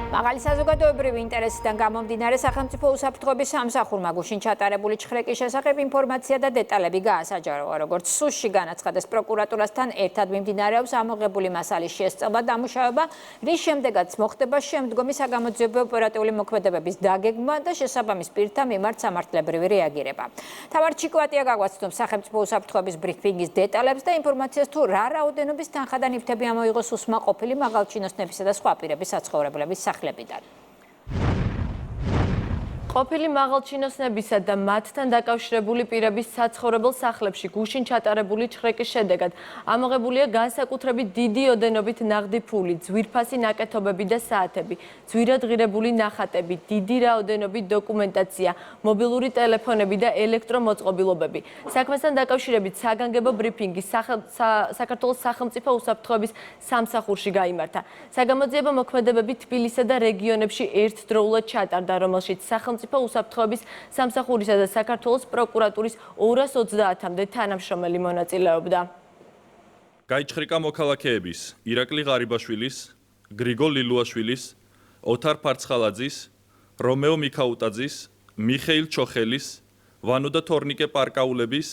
მაღალი საზოგადოებრივი ინტერესიდან გამომდინარე სახელმწიფო უსაფრთხოების სამსახურმა გუშინ ჩატარებული ჩხრეკის შესახებ ინფორმაცია და დეტალები გაასაჯაროა. Როგორც სუსში განაცხადეს პროკურატურასთან ერთად მიმდინარეობს ამოღებული მასალის შესწავლა დამუშავება, რის შემდეგაც მოხდება შემდგომი საგამოძიებო ოპერატიული მოქმედებების დაგეგმვა და შესაბამის პირთა მიმართ სამართლებრივი რეაგირება. თამარ ჩიკვატია გაგვაცნობს სახელმწიფო უსაფრთხოების ბრიფინგის დეტალებს და ინფორმაციას თუ რა რაოდენობის თანხა და ნივთები ამოიღოს უსმა ყოფილი მაღალჩინოსნებისა და სხვა პირების საცხოვრებლების სახლებიდან. ყოფილი მაღალჩინოსნებისა და მათთან დაკავშირებული პირების საცხოვრებელ სახლებში გუშინ ჩატარებული ჩხრეკის შედეგად ამოღებულია განსაკუთრებით დიდი ოდენობით ნაღდი ფული, ძვირფასი ნაკეთობები და საათები, ძვირადღირებული ნახატები, დიდი რაოდენობით დოკუმენტაცია, მობილური ტელეფონები და ელექტრომოწყობილობები. საქმესთან დაკავშირებით საგანგებო ბრიფინგი საქართველოს სახელმწიფო უსაფრთხოების სამსახურში გაიმართა. საგამოძიებო მოქმედებები თბილისსა და რეგიონებში ერთდროულად ჩატარდა, რომელშიც სახელმწიფო უსაფრთხოების სამსახურისა და საქართველოს პროკურატურის 230-მდე თანამშრომელი მონაწილეობდა. გაიჩხრიკა მოქალაქეების ირაკლი ღარიბაშვილის, გრიგოლ ლილუაშვილის, ოთარ ფარცხალაძის, რომეო მიქაუტაძის, მიხეილ ჩოხელის, ვანო და თორნიკე პარკაულების,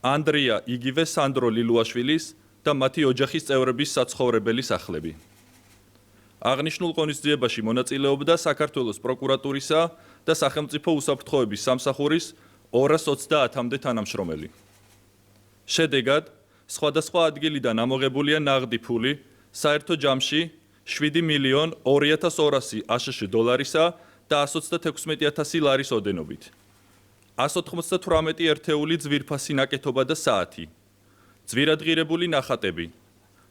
ანდრია იგივე სანდრო ლილუაშვილის და მათი ოჯახის წევრების საცხოვრებელი სახლები. აღნიშნულ ღონისძიებაში მონაწილეობდა საქართველოს პროკურატურისა და სახელმწიფო უსაფრთხოების სამსახურის 230-მდე თანამშრომელი. შედეგად, სხვადასხვა ადგილიდან ამოღებულია ნაღდი ფული საერთო ჯამში 7.200.200 აშშ დოლარისა და 136.000 ლარის ოდენობით. 198 ერთეული ძვირფასი ნაკეთობა და საათი, ძვირადღირებული ნახატები,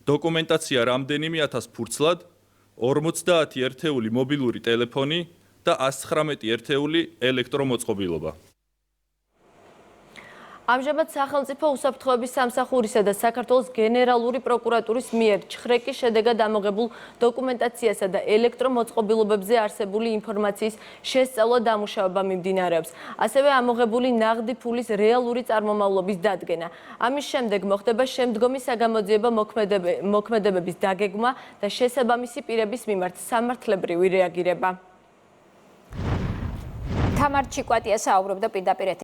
დოკუმენტაცია რამდენიმე ათას ფურცლად, 50 ერთეული მობილური ტელეფონი და 119 ერთეული ელექტრომოწყობილობა. ამჟამად სახელმწიფო უსაფრთხოების სამსახურისა და საქართველოს გენერალური პროკურატურის მიერ ჩხრეკის შედეგად ამოღებულ დოკუმენტაციასა და ელექტრომოწყობილობებზე არსებული ინფორმაციის შესწავლა დამუშავება მიმდინარეობს. ასევე ამოღებული ნაღდი ფულის რეალური წარმომავლობის დადგენა. ამის შემდეგ მოხდება შემდგომი საგამოძიებო მოქმედებების დაგეგმვა და შესაბამისი პირების მიმართ სამართლებრივი რეაგირება. თამარ ჩიკვატია საუბრობდა პირდაპირ